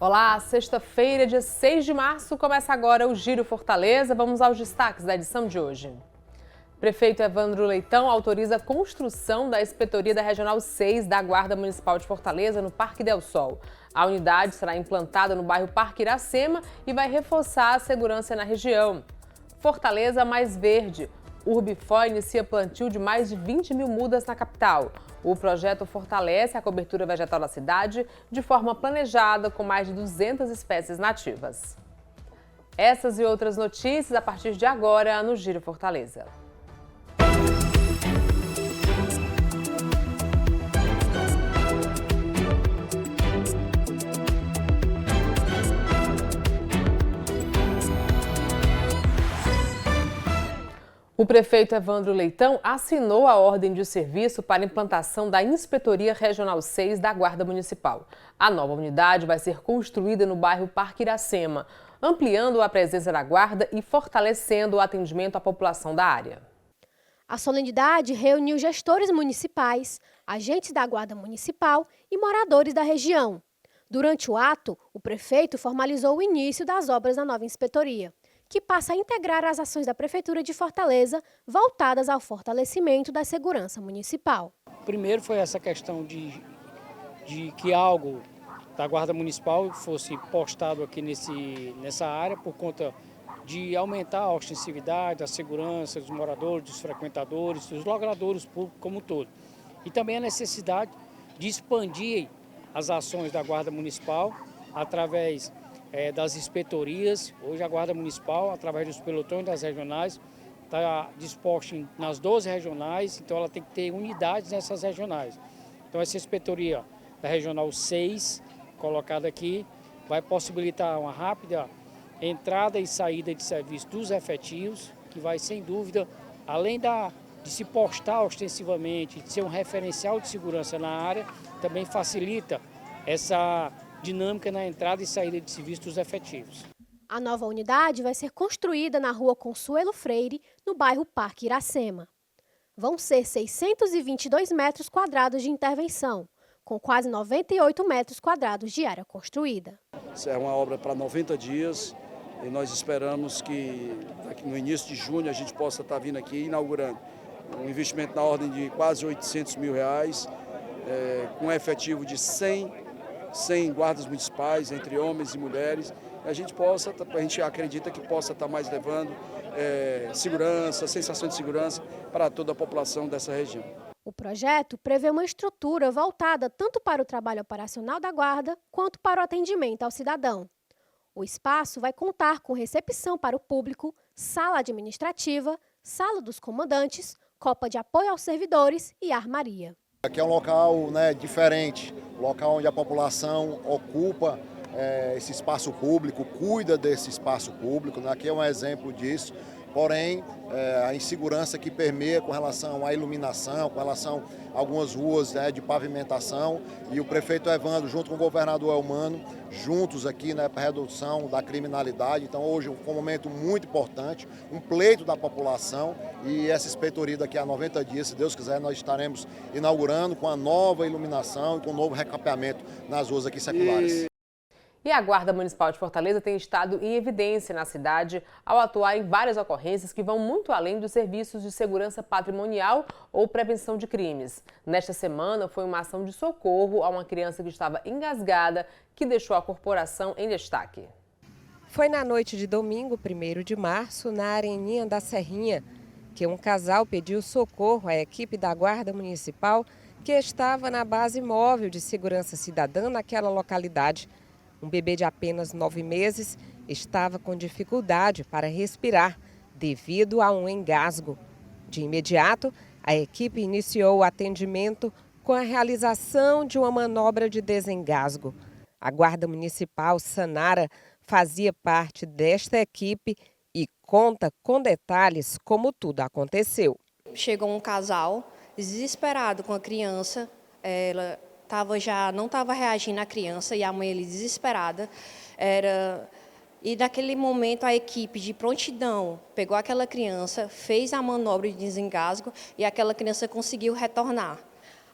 Olá, sexta-feira, dia 6 de março, começa agora o Giro Fortaleza. Vamos aos destaques da edição de hoje. Prefeito Evandro Leitão autoriza a construção da Inspetoria da Regional 6 da Guarda Municipal de Fortaleza no Parque Del Sol. A unidade será implantada no bairro Parque Iracema e vai reforçar a segurança na região. Fortaleza mais verde. Urbifó inicia plantio de mais de 20 mil mudas na capital. O projeto fortalece a cobertura vegetal da cidade de forma planejada, com mais de 200 espécies nativas. Essas e outras notícias a partir de agora no Giro Fortaleza. O prefeito Evandro Leitão assinou a ordem de serviço para a implantação da Inspetoria Regional 6 da Guarda Municipal. A nova unidade vai ser construída no bairro Parque Iracema, ampliando a presença da Guarda e fortalecendo o atendimento à população da área. A solenidade reuniu gestores municipais, agentes da Guarda Municipal e moradores da região. Durante o ato, o prefeito formalizou o início das obras da nova inspetoria, que passa a integrar as ações da Prefeitura de Fortaleza voltadas ao fortalecimento da segurança municipal. Primeiro foi essa questão de que algo da Guarda Municipal fosse postado aqui nessa área por conta de aumentar a ostensividade, a segurança dos moradores, dos frequentadores, dos logradouros públicos como um todo. E também a necessidade de expandir as ações da Guarda Municipal através das inspetorias. Hoje a Guarda Municipal, através dos pelotões das regionais, está disposta nas 12 regionais, então ela tem que ter unidades nessas regionais. Então essa inspetoria da Regional 6, colocada aqui, vai possibilitar uma rápida entrada e saída de serviço dos efetivos, que vai, sem dúvida, além de se postar ostensivamente, de ser um referencial de segurança na área, também facilita essa dinâmica na entrada e saída de serviço dos efetivos. A nova unidade vai ser construída na rua Consuelo Freire, no bairro Parque Iracema. Vão ser 622 metros quadrados de intervenção, com quase 98 metros quadrados de área construída. É uma obra para 90 dias e nós esperamos que no início de junho a gente possa estar vindo aqui inaugurando um investimento na ordem de quase R$800 mil, com um efetivo de 100 guardas municipais, entre homens e mulheres. A gente acredita que possa estar mais levando segurança, sensação de segurança para toda a população dessa região. O projeto prevê uma estrutura voltada tanto para o trabalho operacional da Guarda quanto para o atendimento ao cidadão. O espaço vai contar com recepção para o público, sala administrativa, sala dos comandantes, copa de apoio aos servidores e armaria. Aqui é um local diferente, local onde a população ocupa esse espaço público, cuida desse espaço público, Aqui é um exemplo disso. Porém, a insegurança que permeia com relação à iluminação, com relação a algumas ruas de pavimentação, e o prefeito Evandro, junto com o governador Elmano, juntos aqui para a redução da criminalidade. Então, hoje foi um momento muito importante, um pleito da população, e essa inspetoria daqui a 90 dias, se Deus quiser, nós estaremos inaugurando com a nova iluminação e com um novo recapeamento nas ruas aqui seculares. E a Guarda Municipal de Fortaleza tem estado em evidência na cidade ao atuar em várias ocorrências que vão muito além dos serviços de segurança patrimonial ou prevenção de crimes. Nesta semana, foi uma ação de socorro a uma criança que estava engasgada que deixou a corporação em destaque. Foi na noite de domingo, 1º de março, na Areninha da Serrinha, que um casal pediu socorro à equipe da Guarda Municipal que estava na base móvel de segurança cidadã naquela localidade. Um bebê de apenas 9 meses estava com dificuldade para respirar devido a um engasgo. De imediato, a equipe iniciou o atendimento com a realização de uma manobra de desengasgo. A Guarda Municipal Sanara fazia parte desta equipe e conta com detalhes como tudo aconteceu. Chegou um casal desesperado com a criança, ela não estava reagindo à criança e a mãe ali desesperada. E naquele momento a equipe de prontidão pegou aquela criança, fez a manobra de desengasgo e aquela criança conseguiu retornar.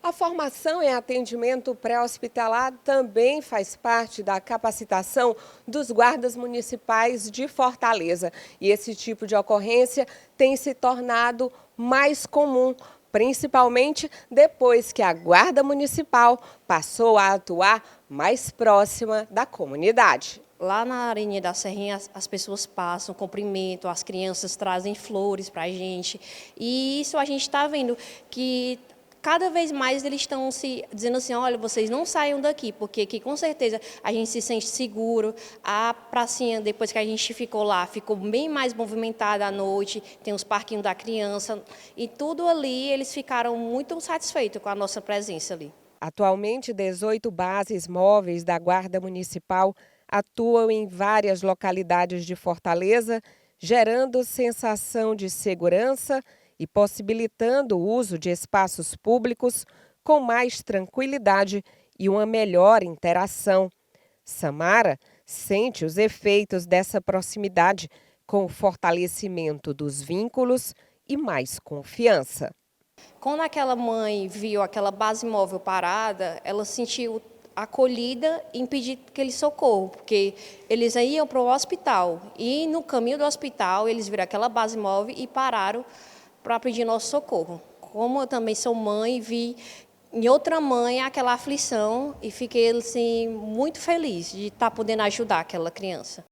A formação em atendimento pré-hospitalar também faz parte da capacitação dos guardas municipais de Fortaleza. E esse tipo de ocorrência tem se tornado mais comum, principalmente depois que a Guarda Municipal passou a atuar mais próxima da comunidade. Lá na Areninha da Serrinha, as pessoas passam, cumprimentam, as crianças trazem flores para a gente. E isso a gente está vendo que cada vez mais eles estão se dizendo assim, olha, vocês não saiam daqui, porque aqui com certeza a gente se sente seguro. A pracinha, depois que a gente ficou lá, ficou bem mais movimentada à noite, tem os parquinhos da criança, e tudo ali, eles ficaram muito satisfeitos com a nossa presença ali. Atualmente, 18 bases móveis da Guarda Municipal atuam em várias localidades de Fortaleza, gerando sensação de segurança e possibilitando o uso de espaços públicos com mais tranquilidade e uma melhor interação. Samara sente os efeitos dessa proximidade com o fortalecimento dos vínculos e mais confiança. Quando aquela mãe viu aquela base móvel parada, ela sentiu acolhida em pedir aquele socorro, porque eles iam para o hospital e no caminho do hospital eles viram aquela base móvel e pararam para pedir nosso socorro. Como eu também sou mãe, vi em outra mãe aquela aflição e fiquei assim, muito feliz de estar podendo ajudar aquela criança.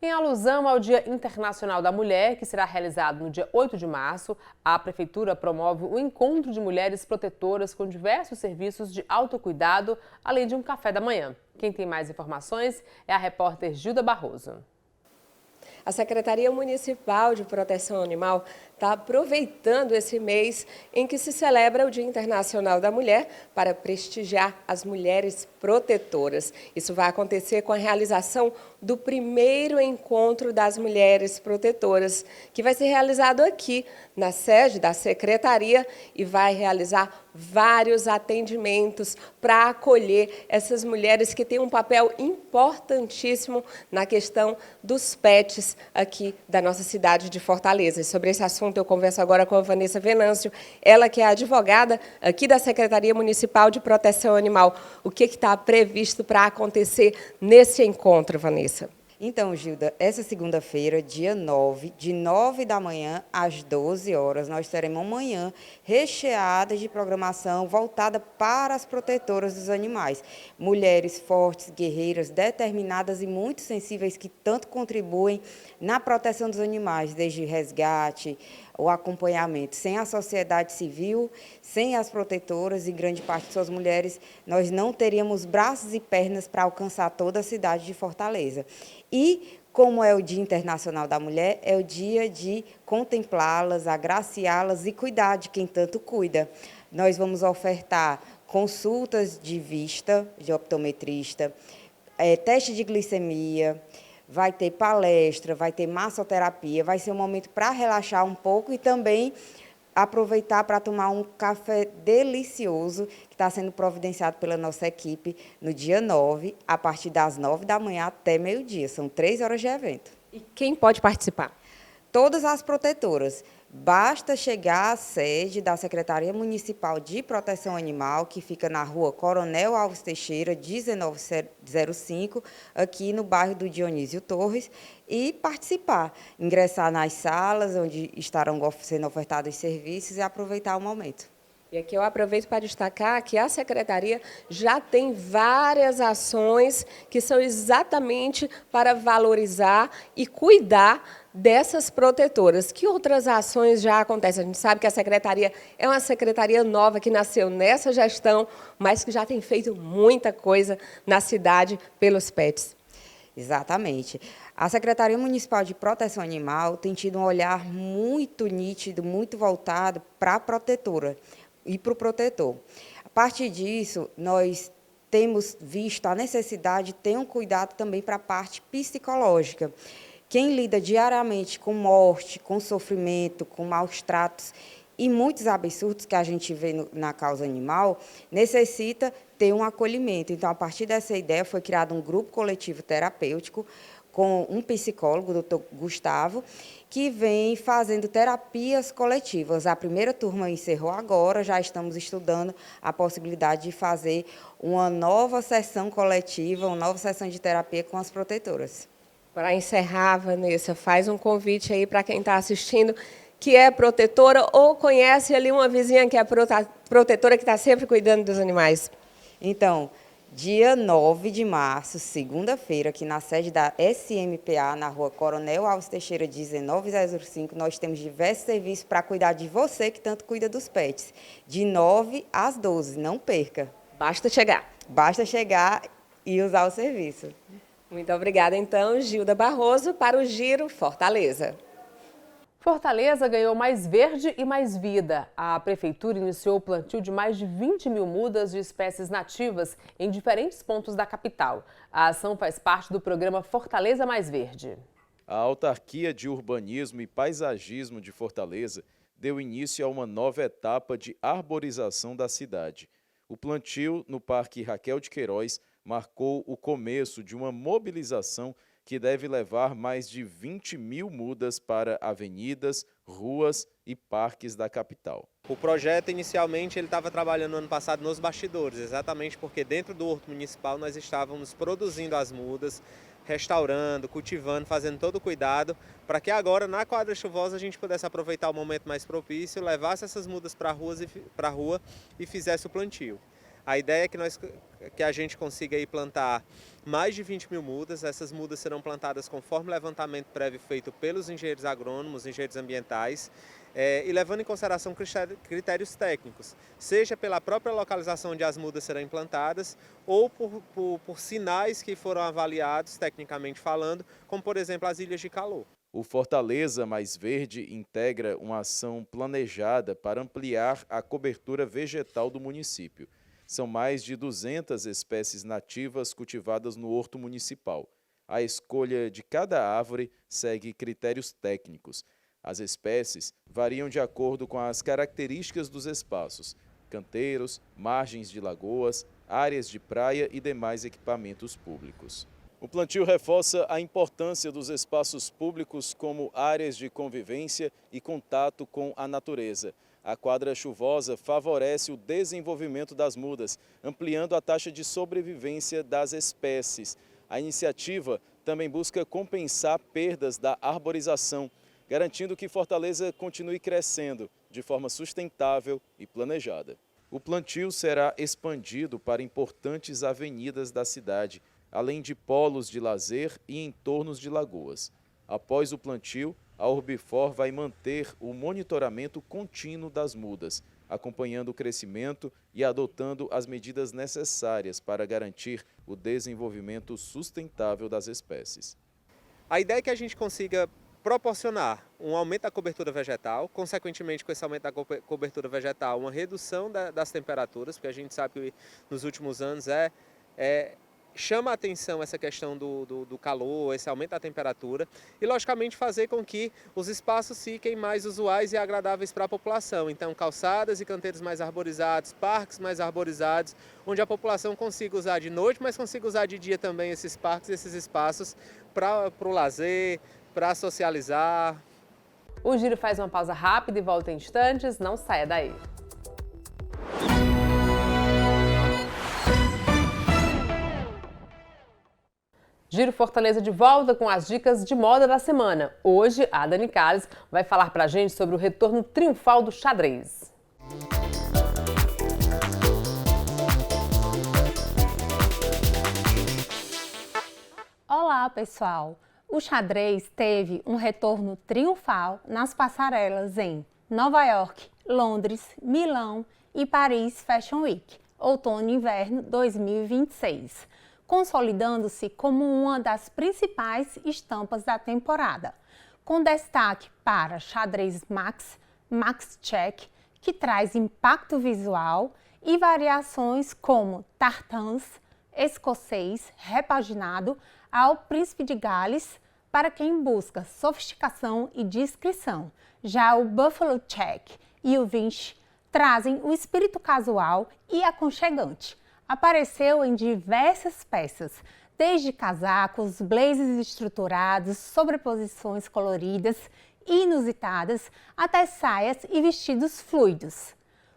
Em alusão ao Dia Internacional da Mulher, que será realizado no dia 8 de março, a Prefeitura promove o encontro de mulheres protetoras com diversos serviços de autocuidado, além de um café da manhã. Quem tem mais informações é a repórter Gilda Barroso. A Secretaria Municipal de Proteção Animal está aproveitando esse mês em que se celebra o Dia Internacional da Mulher para prestigiar as mulheres protetoras. Isso vai acontecer com a realização do primeiro encontro das mulheres protetoras, que vai ser realizado aqui na sede da Secretaria e vai realizar vários atendimentos para acolher essas mulheres que têm um papel importantíssimo na questão dos pets aqui da nossa cidade de Fortaleza. E sobre esse assunto eu converso agora com a Vanessa Venâncio, ela que é advogada aqui da Secretaria Municipal de Proteção Animal. O que está previsto para acontecer nesse encontro, Vanessa? Então, Gilda, essa segunda-feira, dia 9, de 9 da manhã às 12 horas, nós teremos uma manhã recheada de programação voltada para as protetoras dos animais. Mulheres fortes, guerreiras, determinadas e muito sensíveis que tanto contribuem na proteção dos animais, desde resgate, o acompanhamento. Sem a sociedade civil, sem as protetoras e grande parte de suas mulheres, nós não teríamos braços e pernas para alcançar toda a cidade de Fortaleza. E, como é o Dia Internacional da Mulher, é o dia de contemplá-las, agraciá-las e cuidar de quem tanto cuida. Nós vamos ofertar consultas de vista, de optometrista, teste de glicemia, vai ter palestra, vai ter massoterapia, vai ser um momento para relaxar um pouco e também aproveitar para tomar um café delicioso que está sendo providenciado pela nossa equipe no dia 9, a partir das 9 da manhã até meio-dia. São 3 horas de evento. E quem pode participar? Todas as protetoras. Basta chegar à sede da Secretaria Municipal de Proteção Animal, que fica na rua Coronel Alves Teixeira, 1905, aqui no bairro do Dionísio Torres, e participar, ingressar nas salas onde estarão sendo ofertados serviços e aproveitar o momento. E aqui eu aproveito para destacar que a Secretaria já tem várias ações que são exatamente para valorizar e cuidar dessas protetoras. Que outras ações já acontecem? A gente sabe que a Secretaria é uma secretaria nova que nasceu nessa gestão, mas que já tem feito muita coisa na cidade pelos pets. Exatamente. A Secretaria Municipal de Proteção Animal tem tido um olhar muito nítido, muito voltado para a protetora e para o protetor. A partir disso, nós temos visto a necessidade de ter um cuidado também para a parte psicológica. Quem lida diariamente com morte, com sofrimento, com maus tratos e muitos absurdos que a gente vê na causa animal, necessita ter um acolhimento. Então, a partir dessa ideia, foi criado um grupo coletivo terapêutico com um psicólogo, o doutor Gustavo, que vem fazendo terapias coletivas. A primeira turma encerrou agora, já estamos estudando a possibilidade de fazer uma nova sessão coletiva, uma nova sessão de terapia com as protetoras. Para encerrar, Vanessa, faz um convite aí para quem está assistindo, que é protetora ou conhece ali uma vizinha que é protetora, que está sempre cuidando dos animais. Então, dia 9 de março, segunda-feira, aqui na sede da SMPA, na rua Coronel Alves Teixeira, 1905, nós temos diversos serviços para cuidar de você que tanto cuida dos pets. De 9 às 12, não perca. Basta chegar. Basta chegar e usar o serviço. Muito obrigada, então, Gilda Barroso, para o Giro Fortaleza. Fortaleza ganhou mais verde e mais vida. A prefeitura iniciou o plantio de mais de 20 mil mudas de espécies nativas em diferentes pontos da capital. A ação faz parte do programa Fortaleza Mais Verde. A Autarquia de Urbanismo e Paisagismo de Fortaleza deu início a uma nova etapa de arborização da cidade. O plantio no Parque Raquel de Queiroz marcou o começo de uma mobilização que deve levar mais de 20 mil mudas para avenidas, ruas e parques da capital. O projeto, inicialmente, ele estava trabalhando no ano passado nos bastidores, exatamente porque dentro do Horto Municipal nós estávamos produzindo as mudas, restaurando, cultivando, fazendo todo o cuidado, para que agora, na quadra chuvosa, a gente pudesse aproveitar o momento mais propício, levasse essas mudas para a rua e fizesse o plantio. A ideia é que a gente consiga aí plantar mais de 20 mil mudas. Essas mudas serão plantadas conforme o levantamento prévio feito pelos engenheiros agrônomos, engenheiros ambientais, e levando em consideração critérios técnicos, seja pela própria localização onde as mudas serão implantadas ou por sinais que foram avaliados, tecnicamente falando, como, por exemplo, as ilhas de calor. O Fortaleza Mais Verde integra uma ação planejada para ampliar a cobertura vegetal do município. São mais de 200 espécies nativas cultivadas no horto municipal. A escolha de cada árvore segue critérios técnicos. As espécies variam de acordo com as características dos espaços: canteiros, margens de lagoas, áreas de praia e demais equipamentos públicos. O plantio reforça a importância dos espaços públicos como áreas de convivência e contato com a natureza. A quadra chuvosa favorece o desenvolvimento das mudas, ampliando a taxa de sobrevivência das espécies. A iniciativa também busca compensar perdas da arborização, garantindo que Fortaleza continue crescendo de forma sustentável e planejada. O plantio será expandido para importantes avenidas da cidade, além de polos de lazer e entornos de lagoas. Após o plantio, a Urbifor vai manter o monitoramento contínuo das mudas, acompanhando o crescimento e adotando as medidas necessárias para garantir o desenvolvimento sustentável das espécies. A ideia é que a gente consiga proporcionar um aumento da cobertura vegetal, consequentemente com esse aumento da cobertura vegetal, uma redução das temperaturas, porque a gente sabe que nos últimos anos chama a atenção essa questão do calor, esse aumento da temperatura e, logicamente, fazer com que os espaços fiquem mais usuais e agradáveis para a população. Então, calçadas e canteiros mais arborizados, parques mais arborizados, onde a população consiga usar de noite, mas consiga usar de dia também esses parques, esses espaços para o lazer, para socializar. O Giro faz uma pausa rápida e volta em instantes. Não saia daí. Giro Fortaleza de volta com as dicas de moda da semana. Hoje, a Dani Calles vai falar pra gente sobre o retorno triunfal do xadrez. Olá, pessoal! O xadrez teve um retorno triunfal nas passarelas em Nova York, Londres, Milão e Paris Fashion Week, outono e inverno 2026. Consolidando-se como uma das principais estampas da temporada, com destaque para xadrez Max Check, que traz impacto visual, e variações como tartans, escocês repaginado ao príncipe de Gales, para quem busca sofisticação e discrição. Já o Buffalo Check e o Vinci trazem o espírito casual e aconchegante. apareceu em diversas peças, desde casacos, blazers estruturados, sobreposições coloridas e inusitadas, até saias e vestidos fluidos.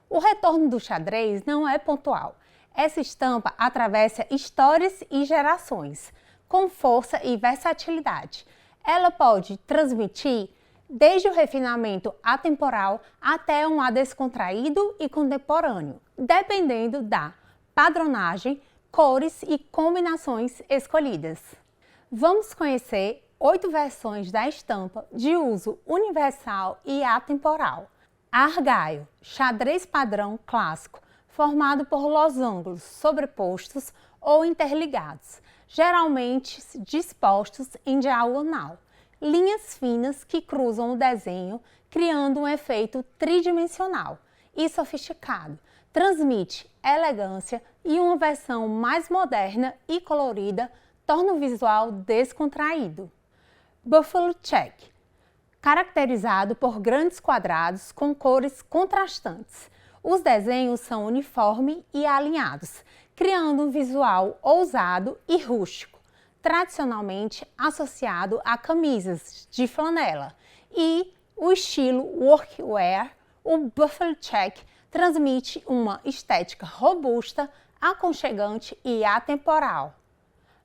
O retorno do xadrez não é pontual. Essa estampa atravessa histórias e gerações, com força e versatilidade. Ela pode transmitir desde o refinamento atemporal até um ar descontraído e contemporâneo, dependendo da padronagem, cores e combinações escolhidas. Vamos conhecer 8 versões da estampa de uso universal e atemporal. Argyle, xadrez padrão clássico, formado por losangos sobrepostos ou interligados, geralmente dispostos em diagonal. Linhas finas que cruzam o desenho, criando um efeito tridimensional e sofisticado. Transmite elegância e uma versão mais moderna e colorida torna o visual descontraído. Buffalo Check, caracterizado por grandes quadrados com cores contrastantes. Os desenhos são uniformes e alinhados, criando um visual ousado e rústico, tradicionalmente associado a camisas de flanela. E o estilo workwear, o Buffalo Check transmite uma estética robusta, aconchegante e atemporal.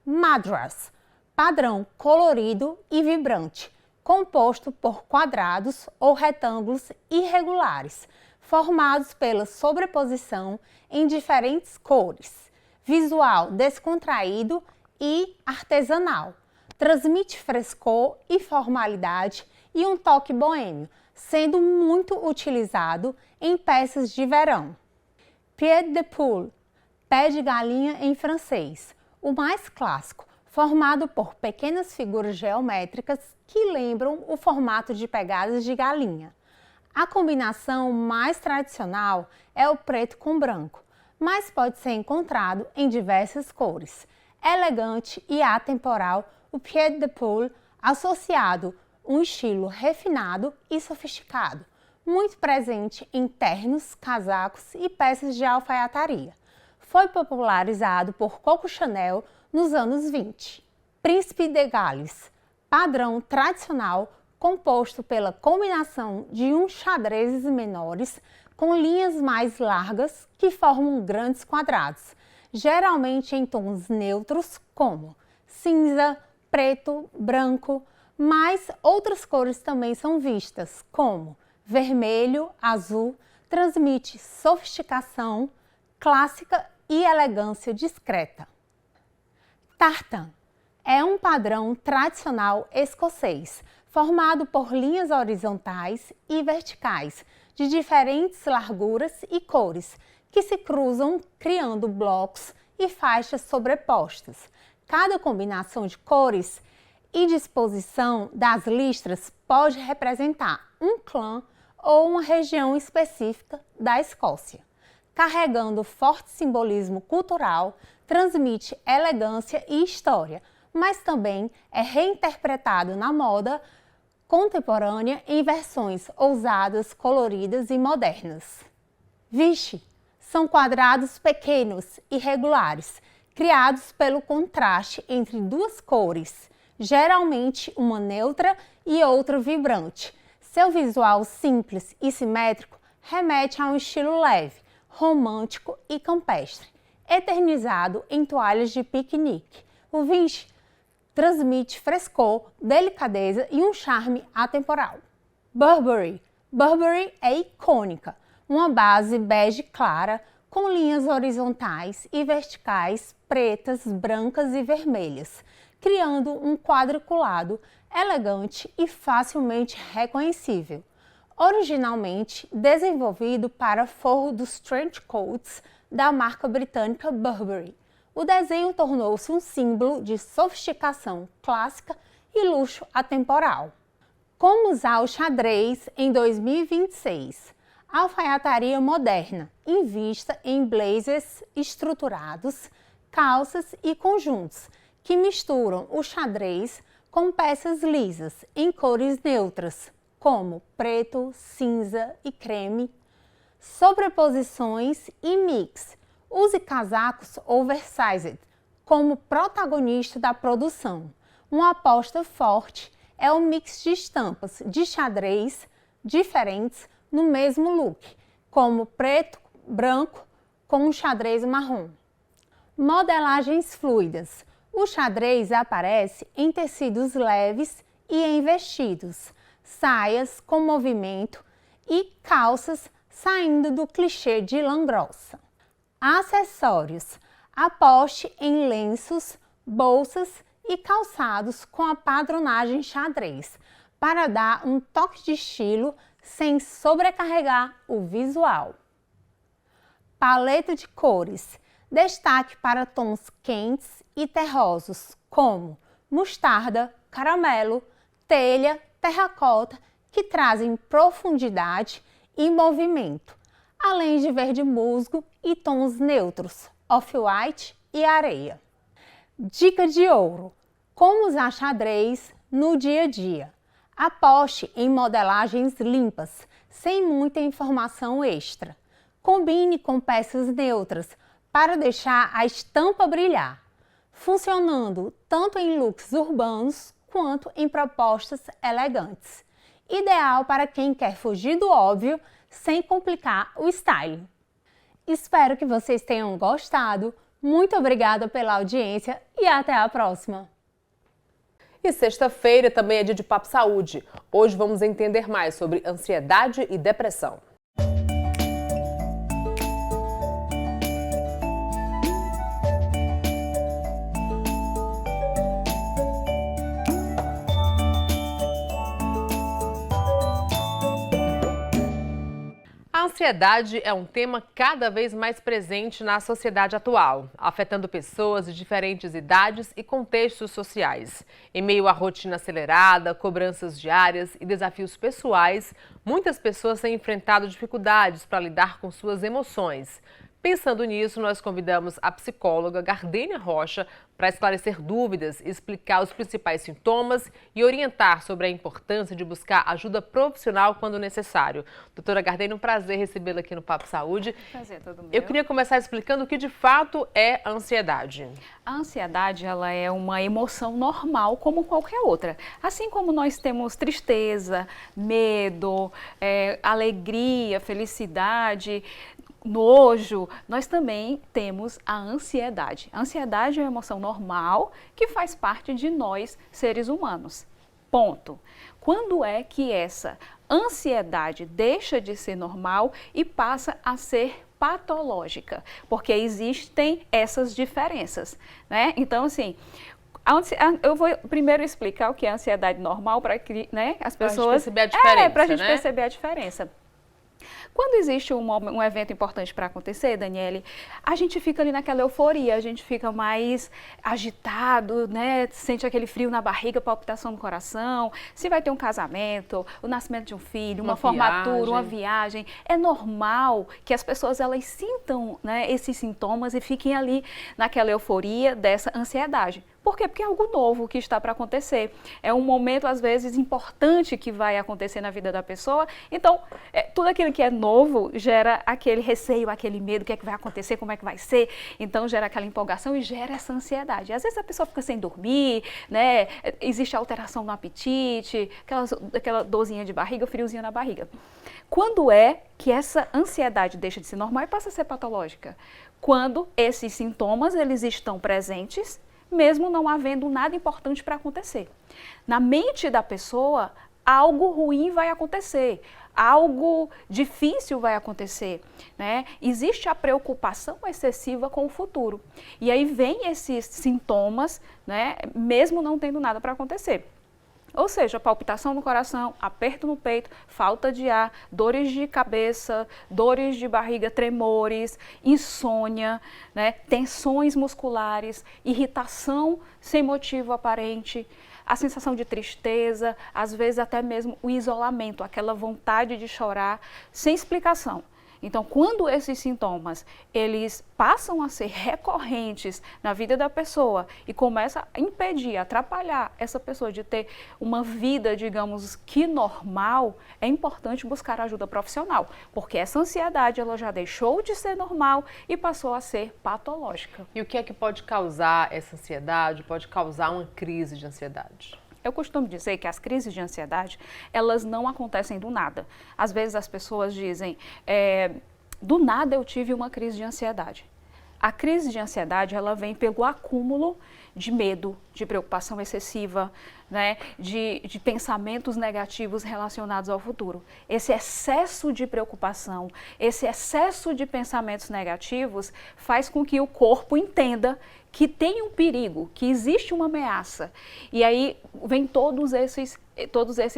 Madras, padrão colorido e vibrante, composto por quadrados ou retângulos irregulares, formados pela sobreposição em diferentes cores. Visual descontraído e artesanal. Transmite frescor e formalidade e um toque boêmio, sendo muito utilizado em peças de verão. Pied de poule, pé de galinha em francês, o mais clássico, formado por pequenas figuras geométricas que lembram o formato de pegadas de galinha. A combinação mais tradicional é o preto com branco, mas pode ser encontrado em diversas cores. Elegante e atemporal, o pied de poule associado um estilo refinado e sofisticado, muito presente em ternos, casacos e peças de alfaiataria. Foi popularizado por Coco Chanel nos anos 20. Príncipe de Gales, padrão tradicional composto pela combinação de uns xadrezes menores com linhas mais largas que formam grandes quadrados, geralmente em tons neutros como cinza, preto, branco, mas outras cores também são vistas, como vermelho, azul, transmite sofisticação, clássica e elegância discreta. Tartan é um padrão tradicional escocês, formado por linhas horizontais e verticais, de diferentes larguras e cores, que se cruzam criando blocos e faixas sobrepostas. Cada combinação de cores e disposição das listras pode representar um clã ou uma região específica da Escócia. Carregando forte simbolismo cultural, transmite elegância e história, mas também é reinterpretado na moda contemporânea em versões ousadas, coloridas e modernas. Vichy são quadrados pequenos e regulares, criados pelo contraste entre duas cores, geralmente uma neutra e outra vibrante. Seu visual simples e simétrico remete a um estilo leve, romântico e campestre, eternizado em toalhas de piquenique. O Vichy transmite frescor, delicadeza e um charme atemporal. Burberry. Burberry é icônica, uma base bege clara com linhas horizontais e verticais pretas, brancas e vermelhas, criando um quadriculado elegante e facilmente reconhecível. Originalmente desenvolvido para forro dos trench coats da marca britânica Burberry, o desenho tornou-se um símbolo de sofisticação clássica e luxo atemporal. Como usar o xadrez em 2026? Alfaiataria moderna, invista em blazers estruturados, calças e conjuntos, que misturam o xadrez com peças lisas em cores neutras, como preto, cinza e creme, sobreposições e mix. Use casacos oversized como protagonista da produção. Uma aposta forte é o mix de estampas de xadrez diferentes no mesmo look, como preto, branco com um xadrez marrom. Modelagens fluidas. O xadrez aparece em tecidos leves e em vestidos, saias com movimento e calças saindo do clichê de lã grossa. Acessórios. Aposte em lenços, bolsas e calçados com a padronagem xadrez, para dar um toque de estilo sem sobrecarregar o visual. Paleta de cores. Destaque para tons quentes e terrosos, como mostarda, caramelo, telha, terracota, que trazem profundidade e movimento, além de verde musgo e tons neutros, off-white e areia. Dica de ouro: como usar xadrez no dia a dia. Aposte em modelagens limpas, sem muita informação extra. Combine com peças neutras para deixar a estampa brilhar, funcionando tanto em looks urbanos quanto em propostas elegantes. Ideal para quem quer fugir do óbvio sem complicar o style. Espero que vocês tenham gostado. Muito obrigada pela audiência e até a próxima! E sexta-feira também é dia de Papo Saúde. Hoje vamos entender mais sobre ansiedade e depressão. A ansiedade é um tema cada vez mais presente na sociedade atual, afetando pessoas de diferentes idades e contextos sociais. Em meio à rotina acelerada, cobranças diárias e desafios pessoais, muitas pessoas têm enfrentado dificuldades para lidar com suas emoções. Pensando nisso, nós convidamos a psicóloga Gardênia Rocha para esclarecer dúvidas, explicar os principais sintomas e orientar sobre a importância de buscar ajuda profissional quando necessário. Doutora Gardênia, um prazer recebê-la aqui no Papo Saúde. Prazer, todo mundo. Eu queria começar explicando o que de fato é a ansiedade. A ansiedade, ela é uma emoção normal como qualquer outra. Assim como nós temos tristeza, medo, alegria, felicidade, nojo, nós também temos a ansiedade. A ansiedade é uma emoção normal que faz parte de nós, seres humanos. Ponto. Quando é que essa ansiedade deixa de ser normal e passa a ser patológica? Porque existem essas diferenças, né? Então, assim, eu vou primeiro explicar o que é a ansiedade normal para que, né, as pessoas... Para a gente perceber a diferença, para a gente perceber a diferença. Quando existe um evento importante para acontecer, Daniele, a gente fica ali naquela euforia, a gente fica mais agitado, né? Sente aquele frio na barriga, palpitação no coração. Se vai ter um casamento, o nascimento de um filho, uma formatura, uma viagem, é normal que as pessoas elas sintam, né, esses sintomas e fiquem ali naquela euforia dessa ansiedade. Por quê? Porque é algo novo que está para acontecer. É um momento, às vezes, importante que vai acontecer na vida da pessoa. Então, tudo aquilo que é novo gera aquele receio, aquele medo, o que é que vai acontecer, como é que vai ser. Então, gera aquela empolgação e gera essa ansiedade. Às vezes, a pessoa fica sem dormir, né? Existe alteração no apetite, aquela dorzinha de barriga, friozinho na barriga. Quando é que essa ansiedade deixa de ser normal e passa a ser patológica? Quando esses sintomas, eles estão presentes, mesmo não havendo nada importante para acontecer. Na mente da pessoa, algo ruim vai acontecer, algo difícil vai acontecer, né? Existe a preocupação excessiva com o futuro. E aí vem esses sintomas, né, mesmo não tendo nada para acontecer. Ou seja, palpitação no coração, aperto no peito, falta de ar, dores de cabeça, dores de barriga, tremores, insônia, né, tensões musculares, irritação sem motivo aparente, a sensação de tristeza, às vezes até mesmo o isolamento, aquela vontade de chorar sem explicação. Então, quando esses sintomas, eles passam a ser recorrentes na vida da pessoa e começa a impedir, atrapalhar essa pessoa de ter uma vida, digamos, que normal, é importante buscar ajuda profissional, porque essa ansiedade, ela já deixou de ser normal e passou a ser patológica. E o que é que pode causar essa ansiedade, pode causar uma crise de ansiedade? Eu costumo dizer que as crises de ansiedade, elas não acontecem do nada. Às vezes as pessoas dizem, do nada eu tive uma crise de ansiedade. A crise de ansiedade, ela vem pelo acúmulo de medo, de preocupação excessiva, né, de pensamentos negativos relacionados ao futuro. Esse excesso de preocupação, esse excesso de pensamentos negativos faz com que o corpo entenda que tem um perigo, que existe uma ameaça. E aí vem todos esses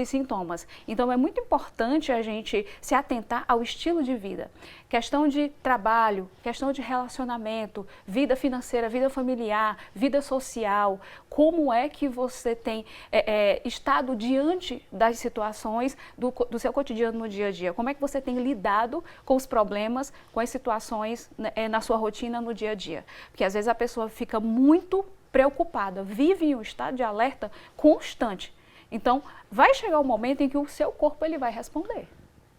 sintomas. Então é muito importante a gente se atentar ao estilo de vida. Questão de trabalho, questão de relacionamento, vida financeira, vida familiar, vida social. Como é que você tem estado diante das situações do seu cotidiano no dia a dia? Como é que você tem lidado com os problemas, com as situações na sua rotina no dia a dia? Porque às vezes a pessoa fica muito preocupada, vive em um estado de alerta constante. Então, vai chegar um momento em que o seu corpo ele vai responder.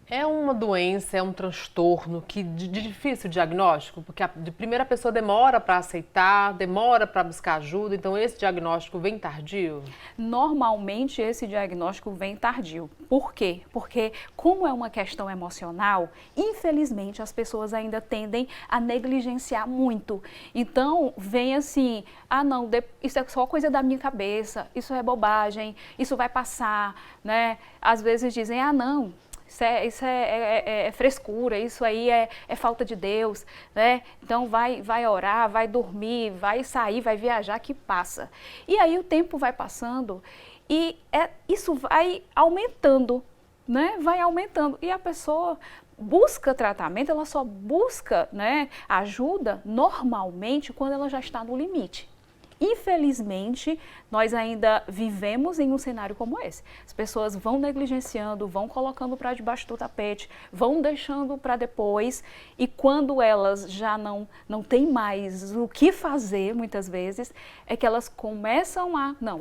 É uma doença, é um transtorno que de difícil diagnóstico, porque de primeira pessoa demora para aceitar, demora para buscar ajuda, então esse diagnóstico vem tardio? Normalmente esse diagnóstico vem tardio. Por quê? Porque como é uma questão emocional, infelizmente as pessoas ainda tendem a negligenciar muito. Então vem assim, não, isso é só coisa da minha cabeça, isso é bobagem, isso vai passar, né? Às vezes dizem, não, isso é frescura, isso aí é falta de Deus, né? Então vai orar, vai dormir, vai sair, vai viajar que passa. E aí o tempo vai passando e isso vai aumentando, né? Vai aumentando e a pessoa busca tratamento, ela só busca, né, ajuda normalmente quando ela já está no limite. Infelizmente, nós ainda vivemos em um cenário como esse. As pessoas vão negligenciando, vão colocando para debaixo do tapete, vão deixando para depois e quando elas já não têm mais o que fazer, muitas vezes, é que elas começam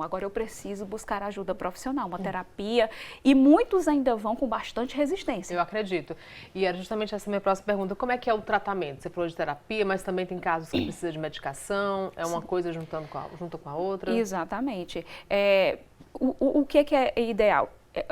agora eu preciso buscar ajuda profissional, uma terapia e muitos ainda vão com bastante resistência. Eu acredito. E era justamente essa minha próxima pergunta, como é que é o tratamento? Você falou de terapia, mas também tem casos que precisa de medicação, é uma coisa junto com a outra? Exatamente. O que é ideal?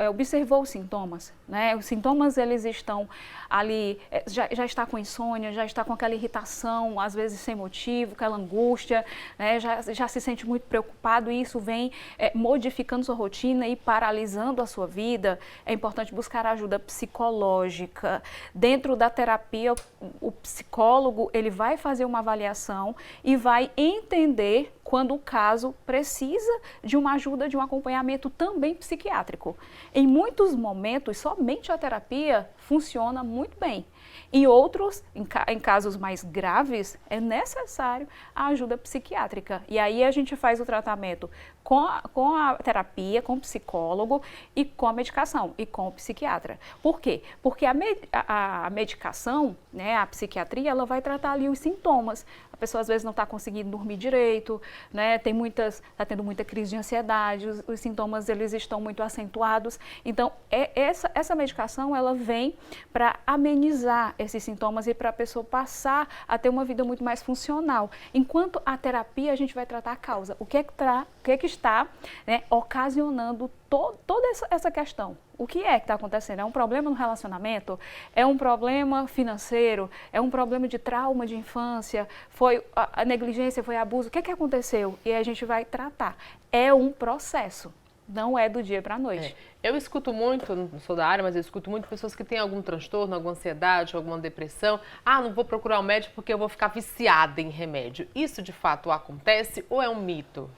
Observou os sintomas, né? Os sintomas, eles estão ali, já está com insônia, já está com aquela irritação, às vezes sem motivo, aquela angústia, né? Já se sente muito preocupado e isso vem modificando sua rotina e paralisando a sua vida. É importante buscar ajuda psicológica. Dentro da terapia, o psicólogo, ele vai fazer uma avaliação e vai entender quando o caso precisa de uma ajuda, de um acompanhamento também psiquiátrico. Em muitos momentos, somente a terapia funciona muito bem. Em outros, em casos mais graves, é necessário a ajuda psiquiátrica. E aí a gente faz o tratamento com a terapia, com o psicólogo e com a medicação e com o psiquiatra. Por quê? Porque a medicação, né, a psiquiatria, ela vai tratar ali os sintomas. A pessoa às vezes não está conseguindo dormir direito, né, está tendo muita crise de ansiedade, os sintomas eles estão muito acentuados. Então, essa medicação ela vem para amenizar esses sintomas e para a pessoa passar a ter uma vida muito mais funcional. Enquanto a terapia, a gente vai tratar a causa. O que é que está, né, ocasionando toda essa questão? O que é que está acontecendo? É um problema no relacionamento? É um problema financeiro? É um problema de trauma de infância? Foi a negligência? Foi abuso? O que é que aconteceu? E a gente vai tratar. É um processo. Não é do dia para a noite. Eu escuto muito, não sou da área, mas eu escuto muito pessoas que têm algum transtorno, alguma ansiedade, alguma depressão. Não vou procurar um médico porque eu vou ficar viciada em remédio. Isso de fato acontece ou é um mito?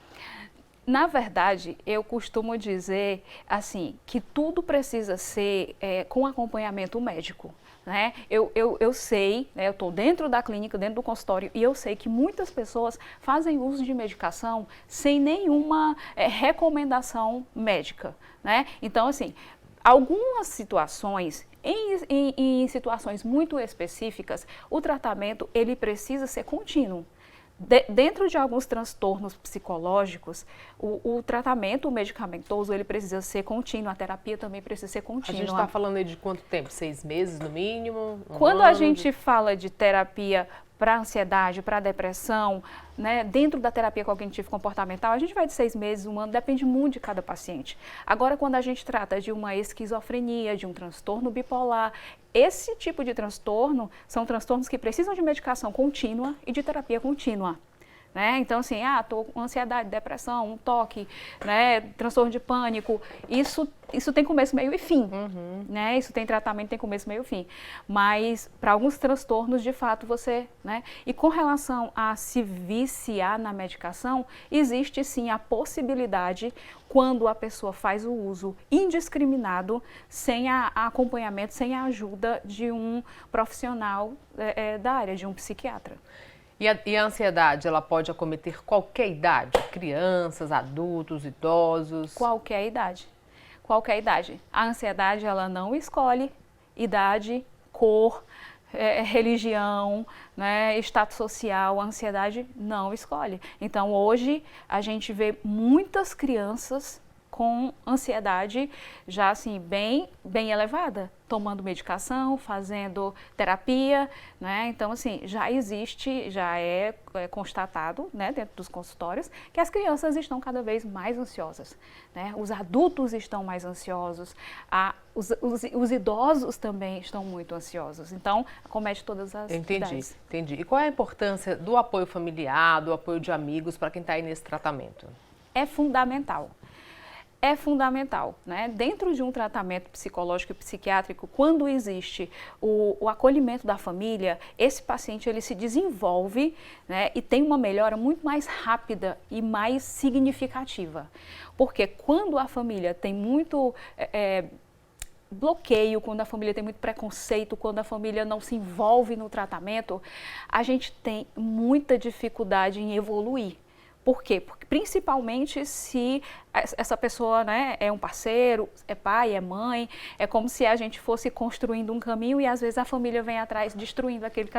Na verdade, eu costumo dizer assim, que tudo precisa ser com acompanhamento médico. Né? Eu sei, né, eu estou dentro da clínica, dentro do consultório, e eu sei que muitas pessoas fazem uso de medicação sem nenhuma recomendação médica. Né? Então, assim, Algumas situações, em situações muito específicas, o tratamento ele precisa ser contínuo. Dentro de alguns transtornos psicológicos, o tratamento medicamentoso ele precisa ser contínuo, a terapia também precisa ser contínua. A gente está falando aí de quanto tempo? 6 meses no mínimo? Quando a gente fala de terapia para ansiedade, para depressão, né, dentro da terapia cognitivo-comportamental, a gente vai de 6 meses, 1 ano, depende muito de cada paciente. Agora, quando a gente trata de uma esquizofrenia, de um transtorno bipolar, esse tipo de transtorno são transtornos que precisam de medicação contínua e de terapia contínua. Né? Então, assim, estou com ansiedade, depressão, um toque, né, transtorno de pânico, isso tem começo, meio e fim. Né? Isso tem tratamento, tem começo, meio e fim. Mas, para alguns transtornos, de fato, você... Né? E com relação a se viciar na medicação, existe sim a possibilidade, quando a pessoa faz o uso indiscriminado, sem acompanhamento, sem a ajuda de um profissional da área, de um psiquiatra. E a ansiedade, ela pode acometer qualquer idade? Crianças, adultos, idosos? Qualquer idade. Qualquer idade. A ansiedade, ela não escolhe idade, cor, religião, né, status social. A ansiedade não escolhe. Então, hoje, a gente vê muitas crianças com ansiedade já assim bem elevada, tomando medicação, fazendo terapia, né? Então assim, já existe, já é constatado, né, dentro dos consultórios, que as crianças estão cada vez mais ansiosas, né? Os adultos estão mais ansiosos, os idosos também estão muito ansiosos, então acomete todas as idades. Entendi. E qual é a importância do apoio familiar, do apoio de amigos para quem está aí nesse tratamento? É fundamental. É fundamental, né? Dentro de um tratamento psicológico e psiquiátrico, quando existe o acolhimento da família, esse paciente ele se desenvolve, né, e tem uma melhora muito mais rápida e mais significativa. Porque quando a família tem muito bloqueio, quando a família tem muito preconceito, quando a família não se envolve no tratamento, a gente tem muita dificuldade em evoluir. Por quê? Porque principalmente se essa pessoa, né, é um parceiro, é pai, é mãe, é como se a gente fosse construindo um caminho e às vezes a família vem atrás destruindo aquele que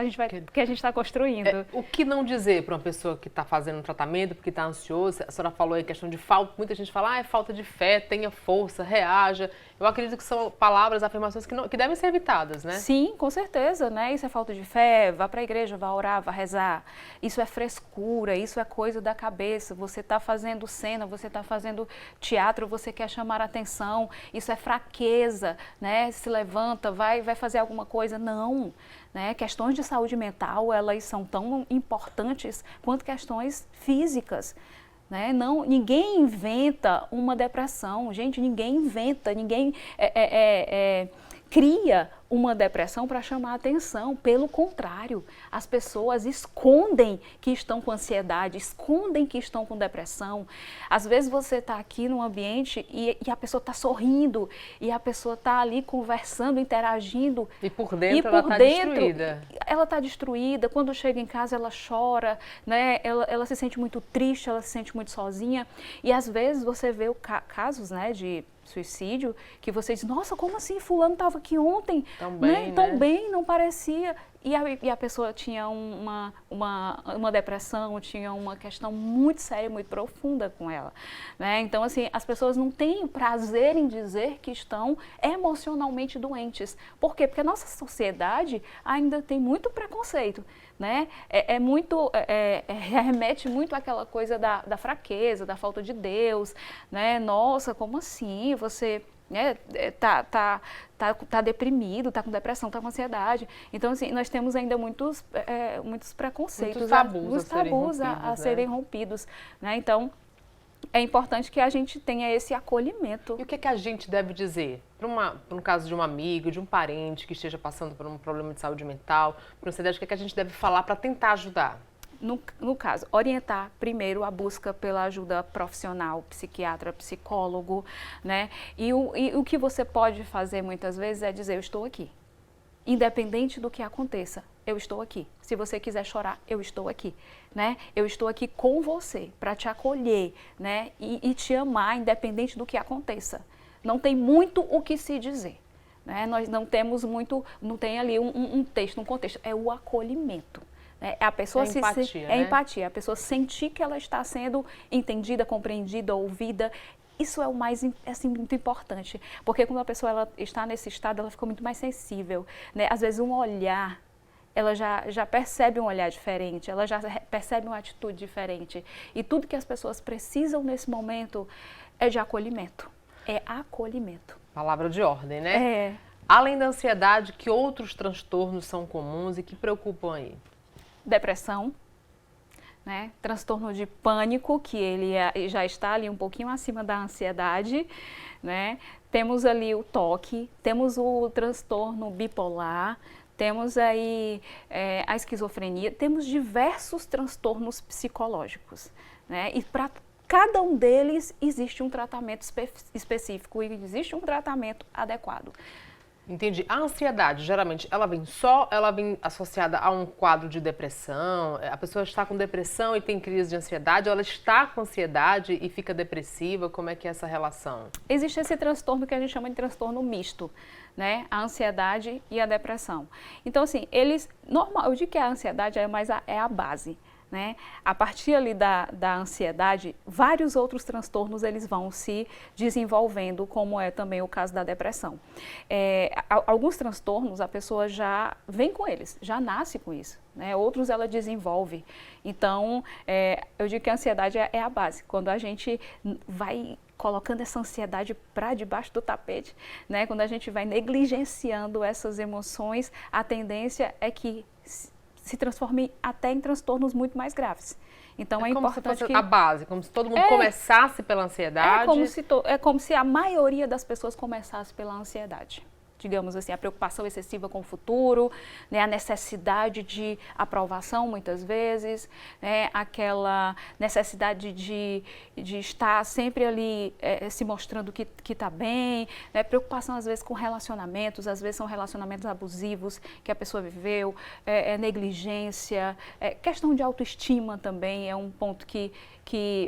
a gente está construindo. O que não dizer para uma pessoa que está fazendo um tratamento, porque está ansiosa? A senhora falou aí questão de falta, muita gente fala, é falta de fé, tenha força, reaja. Eu acredito que são palavras, afirmações que devem ser evitadas, né? Sim, com certeza, né? Isso é falta de fé, vá para a igreja, vá orar, vá rezar. Isso é frescura, isso é coisa da cabeça. Você está fazendo cena, você está fazendo teatro, você quer chamar a atenção. Isso é fraqueza, né? Se levanta, vai fazer alguma coisa. Não, né? Questões de saúde mental, elas são tão importantes quanto questões físicas. Né? Ninguém inventa uma depressão, gente, ninguém inventa, ninguém cria uma depressão para chamar a atenção. Pelo contrário, as pessoas escondem que estão com ansiedade, escondem que estão com depressão. Às vezes você está aqui num ambiente e a pessoa está sorrindo, e a pessoa está ali conversando, interagindo. E por dentro ela está destruída. Ela está destruída, quando chega em casa ela chora, né? Ela se sente muito triste, ela se sente muito sozinha. E às vezes você vê casos, né, de suicídio, que você diz, nossa, como assim? Fulano estava aqui ontem, tão bem, não parecia. E a pessoa tinha uma depressão, tinha uma questão muito séria, muito profunda com ela. Né? Então, assim, as pessoas não têm prazer em dizer que estão emocionalmente doentes. Por quê? Porque a nossa sociedade ainda tem muito preconceito. Né? Remete muito àquela coisa da fraqueza, da falta de Deus, né? Nossa, como assim? Você tá deprimido, tá com depressão, tá com ansiedade. Então, assim, nós temos ainda muitos preconceitos, muitos tabus a serem rompidos, né? Então, é importante que a gente tenha esse acolhimento. E o que a gente deve dizer? Para um caso de um amigo, de um parente que esteja passando por um problema de saúde mental, por ansiedade, o que a gente deve falar para tentar ajudar? No caso, orientar primeiro a busca pela ajuda profissional, psiquiatra, psicólogo, né? E o que você pode fazer muitas vezes é dizer, eu estou aqui. Independente do que aconteça, eu estou aqui. Se você quiser chorar, eu estou aqui, né? Eu estou aqui com você para te acolher, né? E te amar, independente do que aconteça. não tem muito o que se dizer. Né? Nós não temos muito, não tem ali um texto, um contexto, é o acolhimento. Né? A pessoa empatia, a pessoa sentir que ela está sendo entendida, compreendida, ouvida. Isso é o mais, assim, muito importante, porque quando a pessoa ela está nesse estado, ela fica muito mais sensível. Né? Às vezes um olhar, ela já percebe um olhar diferente, ela já percebe uma atitude diferente. E tudo que as pessoas precisam nesse momento é de acolhimento. É acolhimento. Palavra de ordem, né? É. Além da ansiedade, que outros transtornos são comuns e que preocupam aí? Depressão, né? Transtorno de pânico, que ele já está ali um pouquinho acima da ansiedade, né? Temos ali o toque, temos o transtorno bipolar, temos aí a esquizofrenia, temos diversos transtornos psicológicos, né? E para cada um deles existe um tratamento específico e existe um tratamento adequado. Entendi. A ansiedade, geralmente, ela vem associada a um quadro de depressão? A pessoa está com depressão e tem crise de ansiedade, ou ela está com ansiedade e fica depressiva? Como é que é essa relação? Existe esse transtorno que a gente chama de transtorno misto, né? A ansiedade e a depressão. Então, assim, eu digo que a ansiedade é a base. Né? A partir ali da ansiedade, vários outros transtornos eles vão se desenvolvendo, como é também o caso da depressão. Alguns transtornos a pessoa já vem com eles, já nasce com isso, né? Outros ela desenvolve. Então, eu digo que a ansiedade é a base. Quando a gente vai colocando essa ansiedade para debaixo do tapete, né? Quando a gente vai negligenciando essas emoções, a tendência é que se transforme até em transtornos muito mais graves. Então é importante que a base, como se todo mundo começasse pela ansiedade. É como se a maioria das pessoas começasse pela ansiedade. Digamos assim, a preocupação excessiva com o futuro, né, a necessidade de aprovação muitas vezes, né, aquela necessidade de estar sempre ali se mostrando que está bem, né, preocupação às vezes com relacionamentos, às vezes são relacionamentos abusivos que a pessoa viveu, negligência, questão de autoestima também é um ponto que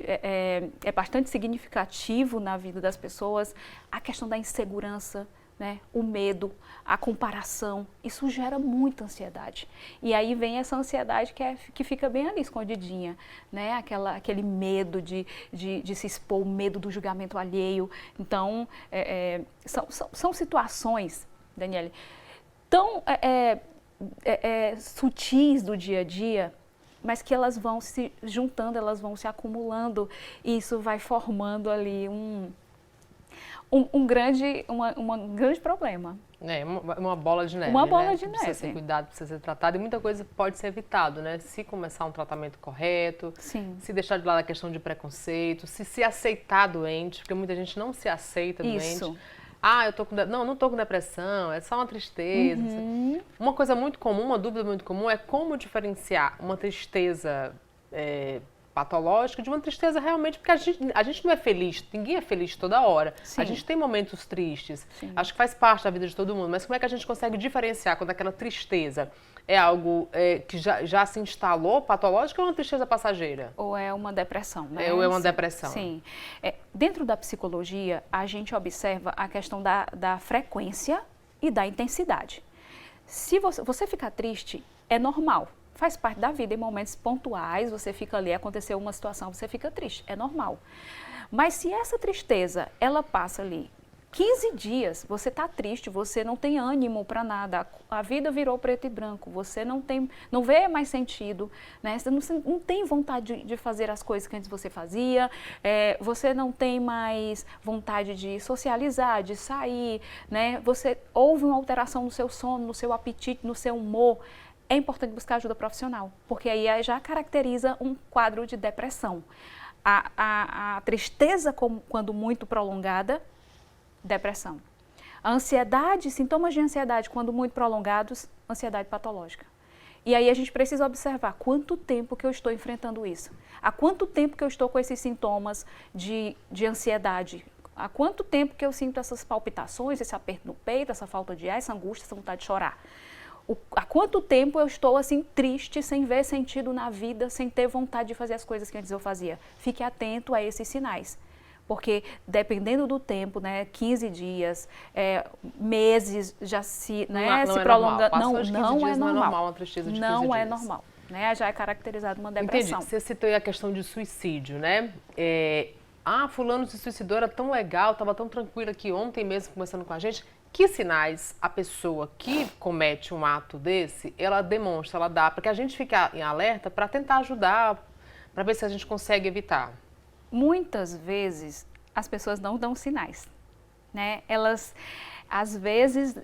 é bastante significativo na vida das pessoas, a questão da insegurança, né, o medo, a comparação, isso gera muita ansiedade. E aí vem essa ansiedade que fica bem ali escondidinha, né, aquele medo de se expor, o medo do julgamento alheio. Então, são situações, Daniele, tão sutis do dia a dia, mas que elas vão se juntando, elas vão se acumulando, e isso vai formando ali um grande problema. Uma bola de neve. Uma bola de neve. Precisa ser cuidado, precisa ser tratado, e muita coisa pode ser evitado, né? Se começar um tratamento correto, se deixar de lado a questão de preconceito, se aceitar doente, porque muita gente não se aceita doente. Eu tô com não tô com depressão, é só uma tristeza. Uma coisa muito comum, uma dúvida muito comum é como diferenciar uma tristeza patológica de uma tristeza realmente, porque a gente não é feliz, ninguém é feliz toda hora. Sim. A gente tem momentos tristes, acho que faz parte da vida de todo mundo, mas como é que a gente consegue diferenciar quando aquela tristeza é algo que já se instalou patológica ou é uma tristeza passageira? Ou é uma depressão, né? Ou é uma depressão. Sim. Dentro da psicologia, a gente observa a questão da frequência e da intensidade. Se você ficar triste, é normal. Faz parte da vida, em momentos pontuais, você fica ali, aconteceu uma situação, você fica triste, é normal. Mas se essa tristeza, ela passa ali 15 dias, você está triste, você não tem ânimo para nada, a vida virou preto e branco, você não vê mais sentido, né? Você não tem vontade de fazer as coisas que antes você fazia, você não tem mais vontade de socializar, de sair, né? Houve uma alteração no seu sono, no seu apetite, no seu humor. É importante buscar ajuda profissional, porque aí já caracteriza um quadro de depressão. A tristeza, quando muito prolongada, depressão. A ansiedade, sintomas de ansiedade, quando muito prolongados, ansiedade patológica. E aí a gente precisa observar quanto tempo que eu estou enfrentando isso. Há quanto tempo que eu estou com esses sintomas de ansiedade. Há quanto tempo que eu sinto essas palpitações, esse aperto no peito, essa falta de ar, essa angústia, essa vontade de chorar. Há quanto tempo eu estou assim triste, sem ver sentido na vida, sem ter vontade de fazer as coisas que antes eu fazia? Fique atento a esses sinais, porque dependendo do tempo, né, 15 dias, meses já se, né, se prolonga. Não é normal. Não é normal uma tristeza de 15 dias. Não é normal, né? Já é caracterizado uma depressão. Entendi. Você citou aí a questão de suicídio, né? Fulano se suicidou, era tão legal, estava tão tranquilo aqui ontem mesmo conversando com a gente. Que sinais a pessoa que comete um ato desse, ela demonstra, ela dá, para que a gente fique em alerta para tentar ajudar, para ver se a gente consegue evitar? Muitas vezes as pessoas não dão sinais, né? Elas, às vezes,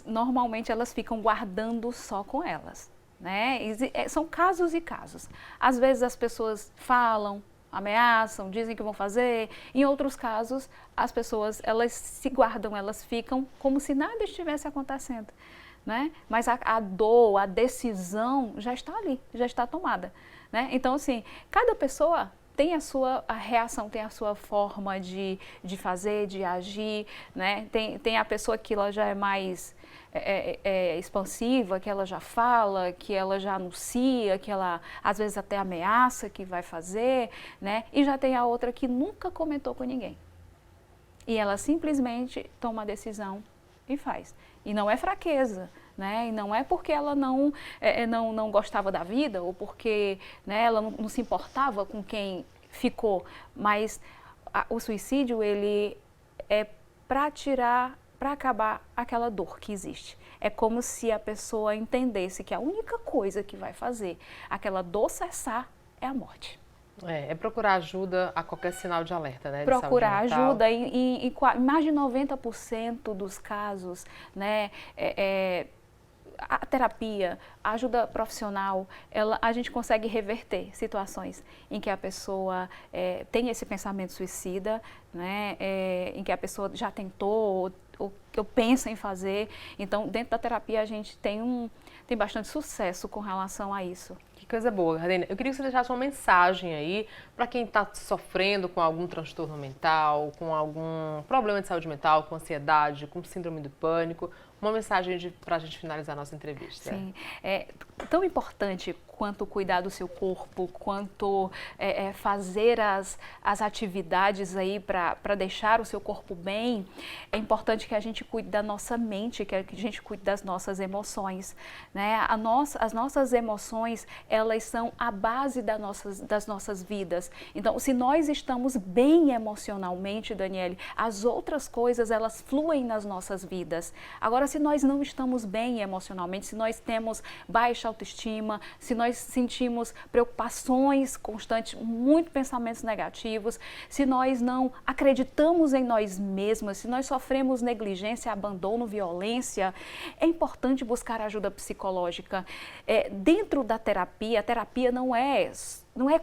normalmente elas ficam guardando só com elas, né? São casos e casos. Às vezes as pessoas falam, ameaçam, dizem que vão fazer. Em outros casos, as pessoas, elas se guardam, elas ficam como se nada estivesse acontecendo, né? Mas a dor, a decisão já está ali, já está tomada, né? Então, assim, cada pessoa tem a sua reação, tem a sua forma de fazer, de agir, né? Tem a pessoa que ela já é mais expansiva, que ela já fala, que ela já anuncia, que ela às vezes até ameaça que vai fazer, né? E já tem a outra que nunca comentou com ninguém. E ela simplesmente toma a decisão e faz. E não é fraqueza, né? E não é porque ela não gostava da vida ou porque, né, ela não se importava com quem ficou, mas o suicídio, ele é para acabar aquela dor que existe. É como se a pessoa entendesse que a única coisa que vai fazer aquela dor cessar é a morte. É procurar ajuda a qualquer sinal de alerta, né? Procurar ajuda em mais de 90% dos casos, né? A terapia, a ajuda profissional, a gente consegue reverter situações em que a pessoa tem esse pensamento suicida, né? Em que a pessoa já tentou ou que eu penso em fazer. Então, dentro da terapia, a gente tem bastante sucesso com relação a isso. Que coisa boa, Gardênia. Eu queria que você deixasse uma mensagem aí para quem está sofrendo com algum transtorno mental, com algum problema de saúde mental, com ansiedade, com síndrome do pânico. Uma mensagem para a gente finalizar a nossa entrevista. Sim, é tão importante quanto cuidar do seu corpo, quanto fazer as atividades aí para deixar o seu corpo bem. É importante que a gente cuide da nossa mente, que a gente cuide das nossas emoções, né? As nossas emoções, elas são a base das nossas vidas. Então, se nós estamos bem emocionalmente, Daniele, as outras coisas, elas fluem nas nossas vidas. Agora, se nós não estamos bem emocionalmente, se nós temos baixa autoestima, se nós sentimos preocupações constantes, muitos pensamentos negativos, se nós não acreditamos em nós mesmos, se nós sofremos negligência, abandono, violência, é importante buscar ajuda psicológica. Dentro da terapia, a terapia não é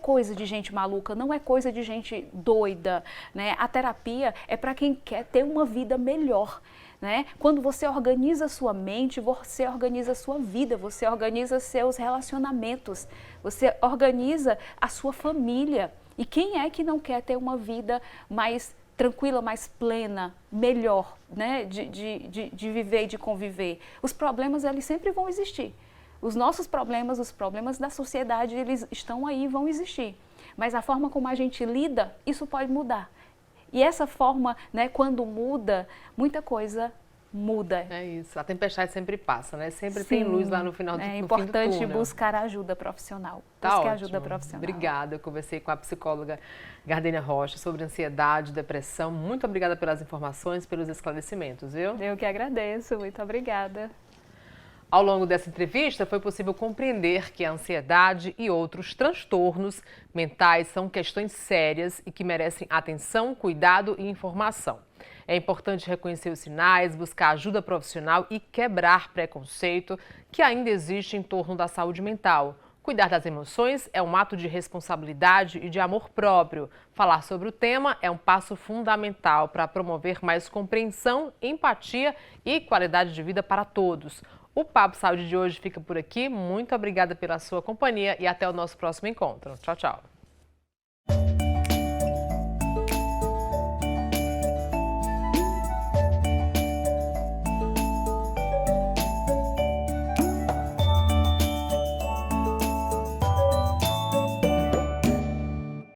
coisa de gente maluca, não é coisa de gente doida, né? A terapia é para quem quer ter uma vida melhor, né? Quando você organiza sua mente, você organiza sua vida, você organiza seus relacionamentos, você organiza a sua família. E quem é que não quer ter uma vida mais tranquila, mais plena, melhor, né? de viver e de conviver? Os problemas, eles sempre vão existir. Os nossos problemas, os problemas da sociedade, eles estão aí e vão existir. Mas a forma como a gente lida, isso pode mudar. E essa forma, né, quando muda, muita coisa muda. É isso, a tempestade sempre passa, né? Sempre tem luz lá no final do túnel. É importante buscar ajuda profissional. Tá ajuda profissional. Obrigada, eu conversei com a psicóloga Gardênia Rocha sobre ansiedade, depressão. Muito obrigada pelas informações, pelos esclarecimentos, viu? Eu que agradeço, muito obrigada. Ao longo dessa entrevista, foi possível compreender que a ansiedade e outros transtornos mentais são questões sérias e que merecem atenção, cuidado e informação. É importante reconhecer os sinais, buscar ajuda profissional e quebrar preconceito que ainda existe em torno da saúde mental. Cuidar das emoções é um ato de responsabilidade e de amor próprio. Falar sobre o tema é um passo fundamental para promover mais compreensão, empatia e qualidade de vida para todos. O Papo Saúde de hoje fica por aqui. Muito obrigada pela sua companhia e até o nosso próximo encontro. Tchau, tchau.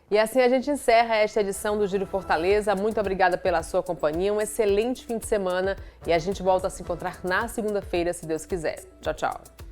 E E assim a gente encerra esta edição do Giro Fortaleza. Muito obrigada pela sua companhia, um excelente fim de semana e a gente volta a se encontrar na segunda-feira, se Deus quiser. Tchau, tchau.